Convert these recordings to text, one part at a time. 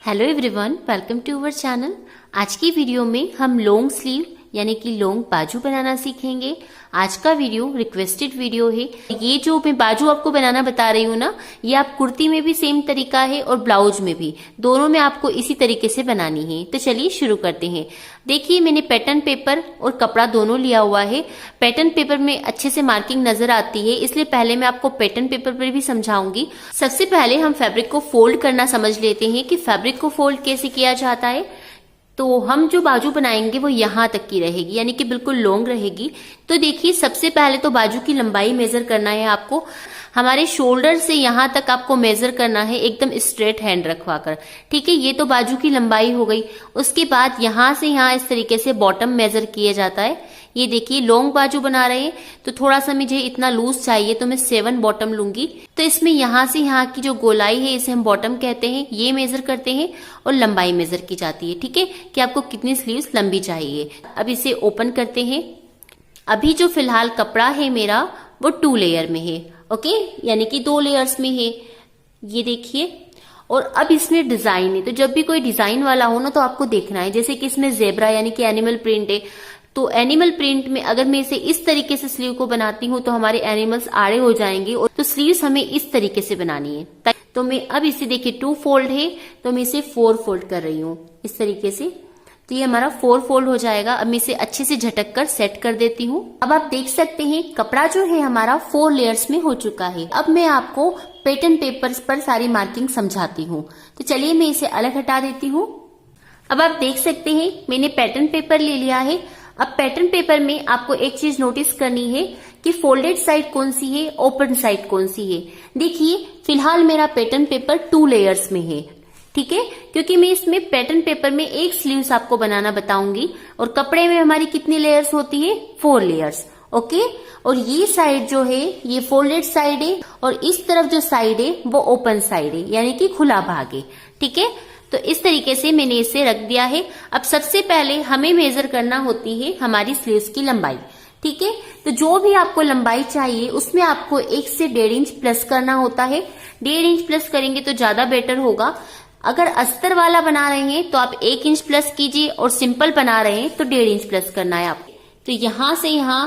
Hello everyone, welcome to our channel. आज की video में हम लॉन्ग स्लीव यानी कि लॉन्ग बाजू बनाना सीखेंगे। आज का वीडियो रिक्वेस्टेड वीडियो है। ये जो मैं बाजू आपको बनाना बता रही हूँ ना, ये आप कुर्ती में भी सेम तरीका है और ब्लाउज में भी, दोनों में आपको इसी तरीके से बनानी है। तो चलिए शुरू करते हैं। देखिए, मैंने पैटर्न पेपर और कपड़ा दोनों लिया हुआ है। पैटर्न पेपर में अच्छे से मार्किंग नजर आती है, इसलिए पहले मैं आपको पैटर्न पेपर पर भी समझाऊंगी। सबसे पहले हम फैब्रिक को फोल्ड करना समझ लेते हैं कि फैब्रिक को फोल्ड कैसे किया जाता है। तो हम जो बाजू बनाएंगे वो यहाँ तक की रहेगी, यानी कि बिल्कुल लॉन्ग रहेगी। तो देखिए, सबसे पहले तो बाजू की लंबाई मेजर करना है आपको। हमारे शोल्डर से यहाँ तक आपको मेजर करना है, एकदम स्ट्रेट हैंड रखवाकर। ठीक है, ये तो बाजू की लंबाई हो गई। उसके बाद यहाँ से यहाँ इस तरीके से बॉटम मेजर किया जाता है। ये देखिए, लॉन्ग बाजू बना रहे हैं तो थोड़ा सा मुझे इतना लूज चाहिए, तो मैं 7 बॉटम लूंगी। तो इसमें यहाँ से यहाँ की जो गोलाई है, इसे हम बॉटम कहते हैं, ये मेजर करते हैं और लंबाई मेजर की जाती है। ठीक है, कि आपको कितनी स्लीव्स लंबी चाहिए। अब इसे ओपन करते हैं। अभी जो फिलहाल कपड़ा है मेरा, वो 2 लेयर में है। ओके, यानी कि 2 लेयर्स में है। ये देखिए, और अब इसमें डिजाइन है। तो जब भी कोई डिजाइन वाला हो ना, तो आपको देखना है। जैसे कि इसमें जेब्रा यानी कि एनिमल प्रिंट है, तो एनिमल प्रिंट में अगर मैं इसे इस तरीके से स्लीव को बनाती हूँ तो हमारे एनिमल्स आड़े हो जाएंगे, और तो स्लीव्स हमें इस तरीके से बनानी है। तो मैं अब इसे देखिए 2 फोल्ड है, तो मैं इसे 4 फोल्ड कर रही हूँ इस तरीके से। तो ये हमारा 4 फोल्ड हो जाएगा। अब मैं इसे अच्छे से झटक कर सेट कर देती हूँ। अब आप देख सकते हैं कपड़ा जो है हमारा 4 लेयर्स में हो चुका है। अब मैं आपको पैटर्न पेपर्स पर सारी मार्किंग समझाती हूँ। तो चलिए मैं इसे अलग हटा देती हूँ। अब आप देख सकते हैं मैंने पैटर्न पेपर ले लिया है। अब पैटर्न पेपर में आपको एक चीज नोटिस करनी है कि फोल्डेड साइड कौन सी है, ओपन साइड कौन सी है। देखिए, फिलहाल मेरा पैटर्न पेपर 2 लेयर्स में है। ठीक है, क्योंकि मैं इसमें पैटर्न पेपर में एक स्लीव्स आपको बनाना बताऊंगी, और कपड़े में हमारी कितनी लेयर्स होती है, 4 लेयर्स। ओके, और ये साइड जो है ये फोल्डेड साइड है, और इस तरफ जो साइड है वो ओपन साइड है, यानी कि खुला भाग है। ठीक है, तो इस तरीके से मैंने इसे रख दिया है। अब सबसे पहले हमें मेजर करना होती है हमारी स्लीव्स की लंबाई। ठीक है, तो जो भी आपको लंबाई चाहिए उसमें आपको 1 से 1.5 इंच प्लस करना होता है। 1.5 इंच प्लस करेंगे तो ज्यादा बेटर होगा। अगर अस्तर वाला बना रहे हैं तो आप 1 इंच प्लस कीजिए, और सिंपल बना रहे हैं तो 1.5 इंच प्लस करना है आपको। तो यहां से यहां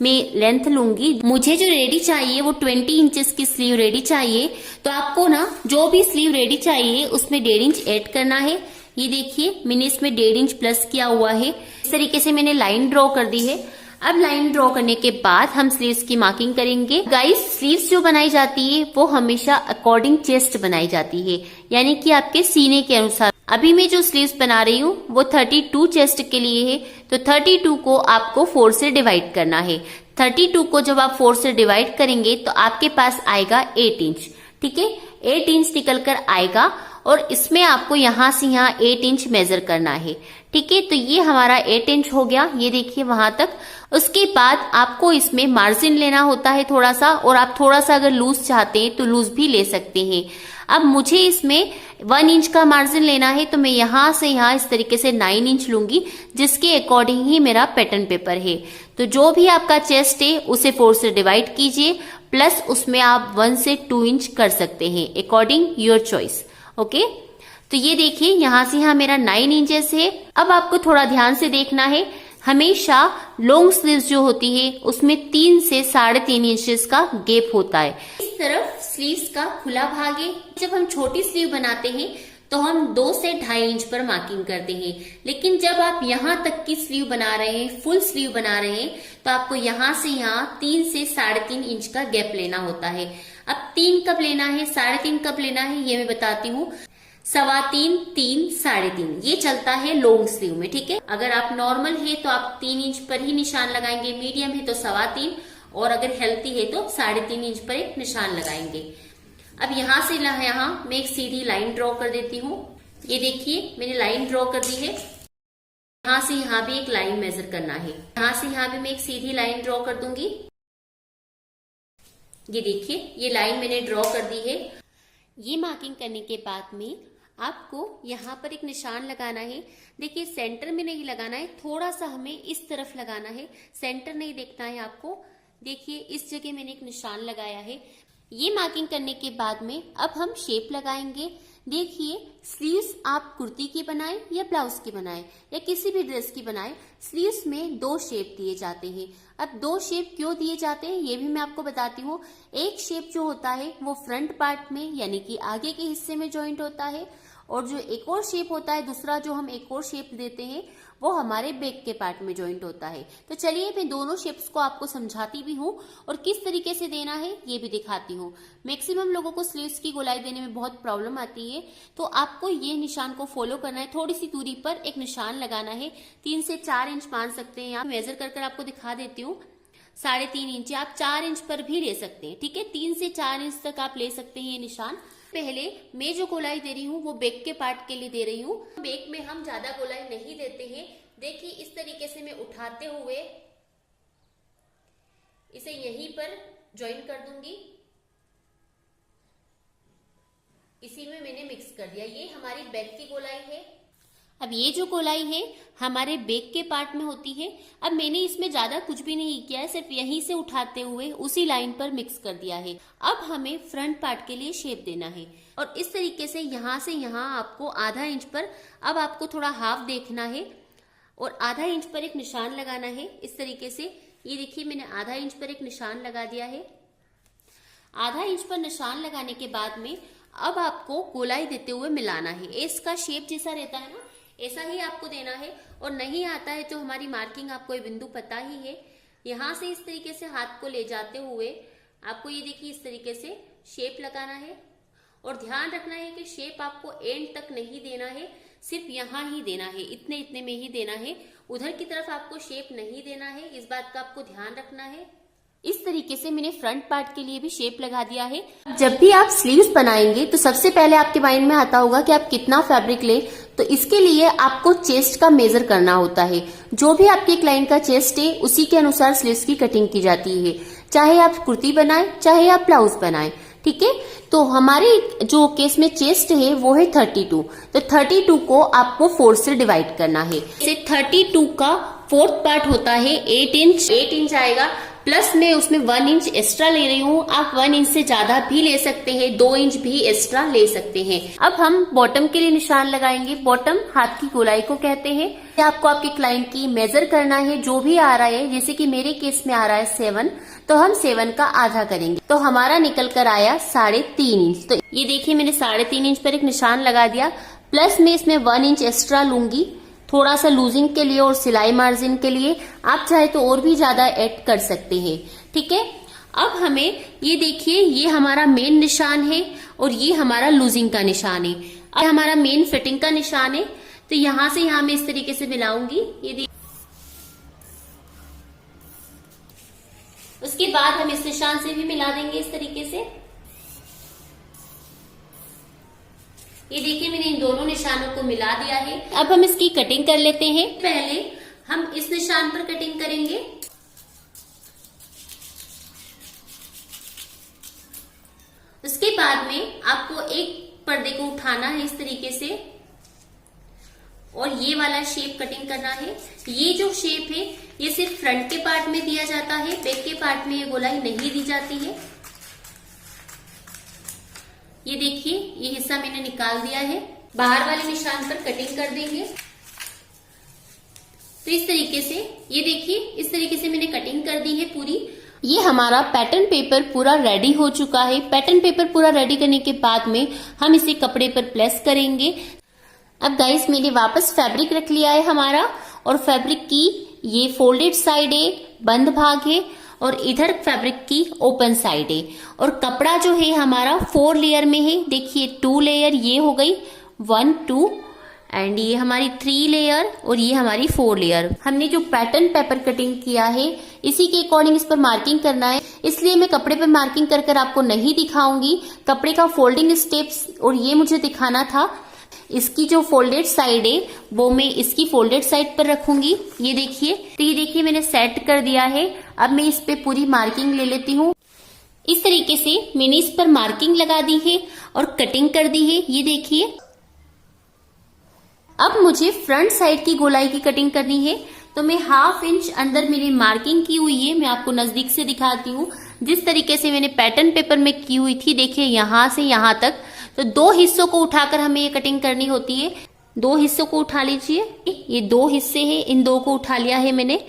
मैं लेंथ लूंगी। मुझे जो रेडी चाहिए वो 20 इंचेस की स्लीव रेडी चाहिए। तो आपको ना जो भी स्लीव रेडी चाहिए उसमें 1.5 इंच ऐड करना है। ये देखिए, मैंने इसमें 1.5 इंच प्लस किया हुआ है। इस तरीके से मैंने लाइन ड्रॉ कर दी है। अब लाइन ड्रॉ करने के बाद हम स्लीव्स की मार्किंग करेंगे। गाइस, स्लीव्स जो बनाई जाती है वो हमेशा अकॉर्डिंग चेस्ट बनाई जाती है, यानी कि आपके सीने के अनुसार। अभी मैं जो स्लीव्स बना रही हूँ वो 32 चेस्ट के लिए है। तो 32 को आपको 4 से डिवाइड करना है। 32 को जब आप 4 से डिवाइड करेंगे तो आपके पास आएगा 8 इंच। ठीक है, 8 इंच निकल कर आएगा, और इसमें आपको यहां से यहां 8 इंच मेजर करना है। ठीक है, तो ये हमारा 8 इंच हो गया। ये देखिए वहां तक। उसके बाद आपको इसमें मार्जिन लेना होता है थोड़ा सा, और आप थोड़ा सा अगर लूज चाहते हैं तो लूज भी ले सकते हैं। अब मुझे इसमें 1 इंच का मार्जिन लेना है, तो मैं यहां से यहां इस तरीके से 9 इंच लूंगी, जिसके अकॉर्डिंग ही मेरा पैटर्न पेपर है। तो जो भी आपका चेस्ट है उसे 4 से डिवाइड कीजिए, प्लस उसमें आप 1 से 2 इंच कर सकते हैं, अकॉर्डिंग योर चॉइस। ओके, तो ये देखिए यहां से यहां मेरा 9 इंचेस है। अब आपको थोड़ा ध्यान से देखना है। हमेशा लॉन्ग स्लीव्स जो होती है उसमें 3 से 3.5 इंचेस का गैप होता है। इस तरफ स्लीव्स का खुला भाग है। जब हम छोटी स्लीव बनाते हैं तो हम 2 से 2.5 इंच पर मार्किंग करते हैं, लेकिन जब आप यहाँ तक की स्लीव बना रहे हैं, फुल स्लीव बना रहे हैं, तो आपको यहाँ से यहाँ 3 से 3.5 इंच का गैप लेना होता है। अब 3 कब लेना है, 3.5 कब लेना है, ये मैं बताती हूँ। 3.25, 3, 3.5 ये चलता है लॉन्ग स्लीव में। ठीक है, अगर आप नॉर्मल है तो आप 3 इंच पर ही निशान लगाएंगे, मीडियम है तो 3.25, और अगर हेल्थी है तो 3.5 इंच पर एक निशान लगाएंगे। अब यहाँ से यहाँ मैं एक सीधी लाइन ड्रॉ कर देती हूँ। ये देखिए, मैंने लाइन ड्रॉ कर दी है। यहाँ से यहाँ भी एक लाइन मेजर करना है। यहाँ से यहाँ भी मैं एक सीधी लाइन ड्रॉ कर दूंगी। ये देखिए, ये लाइन मैंने ड्रॉ कर दी है। ये मार्किंग करने के बाद में आपको यहाँ पर एक निशान लगाना है। देखिए, सेंटर में नहीं लगाना है, थोड़ा सा हमें इस तरफ लगाना है, सेंटर नहीं देखना है आपको। देखिए, इस जगह मैंने एक निशान लगाया है। ये मार्किंग करने के बाद में अब हम शेप लगाएंगे। देखिए, स्लीव्स आप कुर्ती की बनाएं या ब्लाउज की बनाएं या किसी भी ड्रेस की बनाएं, स्लीव्स में 2 शेप दिए जाते हैं। अब 2 शेप क्यों दिए जाते हैं ये भी मैं आपको बताती हूँ। एक शेप जो होता है वो फ्रंट पार्ट में यानी कि आगे के हिस्से में जॉइंट होता है, और जो एक और शेप होता है दूसरा, जो हम एक और शेप देते हैं, वो हमारे बैक के पार्ट में जॉइंट होता है। तो चलिए मैं दोनों शेप्स को आपको समझाती भी हूँ और किस तरीके से देना है ये भी दिखाती हूँ। मैक्सिमम लोगों को स्लीव्स की गोलाई देने में बहुत प्रॉब्लम आती है, तो आपको ये निशान को फॉलो करना है। थोड़ी सी दूरी पर एक निशान लगाना है, 3 से 4 इंच मान सकते हैं आप। मेजर कर आपको दिखा देती हूँ। 3.5 इंच, आप 4 इंच पर भी ले सकते हैं, ठीक है। 3 से 4 इंच तक आप ले सकते हैं ये निशान। पहले मैं जो गोलाई दे रही हूँ वो बैक के पार्ट के लिए दे रही हूँ। बैक में हम ज्यादा गोलाई नहीं देते हैं। देखिए, इस तरीके से मैं उठाते हुए इसे यहीं पर ज्वाइन कर दूंगी। इसी में मैंने मिक्स कर दिया। ये हमारी बैक की गोलाई है। अब ये जो गोलाई है हमारे बैक के पार्ट में होती है। अब मैंने इसमें ज्यादा कुछ भी नहीं किया है, सिर्फ यहीं से उठाते हुए उसी लाइन पर मिक्स कर दिया है। अब हमें फ्रंट पार्ट के लिए शेप देना है, और इस तरीके से यहाँ आपको आधा इंच पर, अब आपको थोड़ा हाफ देखना है और आधा इंच पर एक निशान लगाना है। इस तरीके से ये देखिए, मैंने आधा इंच पर एक निशान लगा दिया है। आधा इंच पर निशान लगाने के बाद में अब आपको गोलाई देते हुए मिलाना है। एस का शेप जैसा रहता है ना, ऐसा ही आपको देना है। और नहीं आता है तो हमारी मार्किंग आपको ये बिंदु पता ही है। यहाँ से इस तरीके से हाथ को ले जाते हुए आपको ये देखिए इस तरीके से शेप लगाना है, और ध्यान रखना है कि शेप आपको एंड तक नहीं देना है, सिर्फ यहाँ ही देना है, इतने में ही देना है। उधर की तरफ आपको शेप नहीं देना है, इस बात का आपको ध्यान रखना है। इस तरीके से मैंने फ्रंट पार्ट के लिए भी शेप लगा दिया है। जब भी आप स्लीव्स बनाएंगे तो सबसे पहले आपके माइंड में आता होगा कि आप कितना फैब्रिक लें, तो इसके लिए आपको चेस्ट का मेजर करना होता है। जो भी आपके क्लाइंट का चेस्ट है उसी के अनुसार स्लीव्स की कटिंग की जाती है, चाहे आप कुर्ती बनाएं चाहे आप ब्लाउज बनाएं, ठीक है। तो हमारे जो केस में चेस्ट है वो है 32, तो 32 को आपको 4 से डिवाइड करना है। जैसे 32 का 4th पार्ट होता है 8 इंच आएगा, प्लस मैं उसमें 1 इंच एक्स्ट्रा ले रही हूँ। आप 1 इंच से ज्यादा भी ले सकते हैं, 2 इंच भी एक्स्ट्रा ले सकते हैं। अब हम बॉटम के लिए निशान लगाएंगे। बॉटम हाथ की गोलाई को कहते हैं। आपको आपके क्लाइंट की मेजर करना है, जो भी आ रहा है। जैसे कि मेरे केस में आ रहा है 7, तो हम 7 का आधा करेंगे, तो हमारा निकल कर आया 3.5 इंच। तो ये देखिए, मैंने 3.5 इंच पर एक निशान लगा दिया, प्लस मैं इसमें 1 इंच एक्स्ट्रा लूंगी, थोड़ा सा लूजिंग के लिए और सिलाई मार्जिन के लिए। आप चाहे तो और भी ज्यादा ऐड कर सकते हैं, ठीक है। अब हमें ये देखिए, ये हमारा मेन निशान है और ये हमारा लूजिंग का निशान है। अब हमारा मेन फिटिंग का निशान है, तो यहां से यहां मैं इस तरीके से मिलाऊंगी। ये देखिए, उसके बाद हम इस निशान से भी मिला देंगे इस तरीके से। ये देखिए, मैंने इन दोनों निशानों को मिला दिया है। अब हम इसकी कटिंग कर लेते हैं। पहले हम इस निशान पर कटिंग करेंगे। उसके बाद में आपको एक पर्दे को उठाना है इस तरीके से, और ये वाला शेप कटिंग करना है। ये जो शेप है ये सिर्फ फ्रंट के पार्ट में दिया जाता है, बैक के पार्ट में ये गोलाई नहीं दी जाती है। ये देखिए, ये हिस्सा मैंने निकाल दिया है। बाहर वाले निशान पर कटिंग कर देंगे। तो इस तरीके से ये देखिए, इस तरीके से मैंने कटिंग कर दी है पूरी। ये हमारा पैटर्न पेपर पूरा रेडी हो चुका है। पैटर्न पेपर पूरा रेडी करने के बाद में हम इसे कपड़े पर प्लेस करेंगे। अब गाइस, मैंने वापस फैब्रिक रख लिया है हमारा, और फैब्रिक की ये फोल्डेड साइड है, बंद भाग है, और इधर फैब्रिक की ओपन साइड है। और कपड़ा जो है हमारा 4 लेयर में है। देखिए, 2 लेयर ये हो गई, 1 2, एंड ये हमारी 3 लेयर, और ये हमारी 4 लेयर। हमने जो पैटर्न पेपर कटिंग किया है इसी के अकॉर्डिंग इस पर मार्किंग करना है, इसलिए मैं कपड़े पर मार्किंग कर कर आपको नहीं दिखाऊंगी। कपड़े का फोल्डिंग स्टेप्स और ये मुझे दिखाना था। इसकी जो फोल्डेड साइड है वो मैं इसकी फोल्डेड साइड पर रखूंगी। ये देखिए, तो ये देखिए मैंने सेट कर दिया है। अब मैं इस पे पूरी मार्किंग ले लेती हूँ। इस तरीके से मैंने इस पर मार्किंग लगा दी है और कटिंग कर दी है। ये देखिए, अब मुझे फ्रंट साइड की गोलाई की कटिंग करनी है, तो मैं 1/2 इंच अंदर मेरी मार्किंग की हुई है। मैं आपको नजदीक से दिखाती हूँ। जिस तरीके से मैंने पैटर्न पेपर में की हुई थी, देखिए यहाँ से यहाँ तक तो 2 हिस्सों को उठाकर हमें ये कटिंग करनी होती है। 2 हिस्सों को उठा लीजिए, ये 2 हिस्से हैं, इन 2 को उठा लिया है मैंने।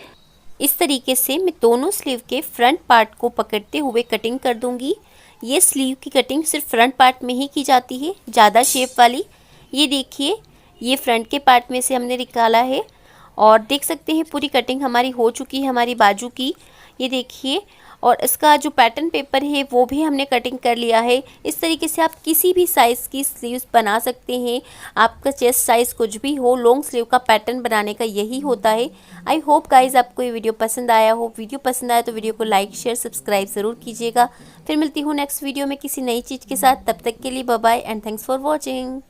इस तरीके से मैं दोनों स्लीव के फ्रंट पार्ट को पकड़ते हुए कटिंग कर दूंगी। ये स्लीव की कटिंग सिर्फ फ्रंट पार्ट में ही की जाती है, ज़्यादा शेप वाली। ये देखिए, ये फ्रंट के पार्ट में से हमने निकाला है और देख सकते हैं पूरी कटिंग हमारी हो चुकी है हमारी बाजू की। ये देखिए, और इसका जो पैटर्न पेपर है वो भी हमने कटिंग कर लिया है। इस तरीके से आप किसी भी साइज़ की स्लीव्स बना सकते हैं। आपका चेस्ट साइज़ कुछ भी हो, लॉन्ग स्लीव का पैटर्न बनाने का यही होता है। आई होप गाइज आपको ये वीडियो पसंद आया हो। वीडियो पसंद आया तो वीडियो को लाइक शेयर सब्सक्राइब ज़रूर कीजिएगा। फिर मिलती हूँ नेक्स्ट वीडियो में किसी नई चीज़ के साथ। तब तक के लिए bye bye and thanks for watching.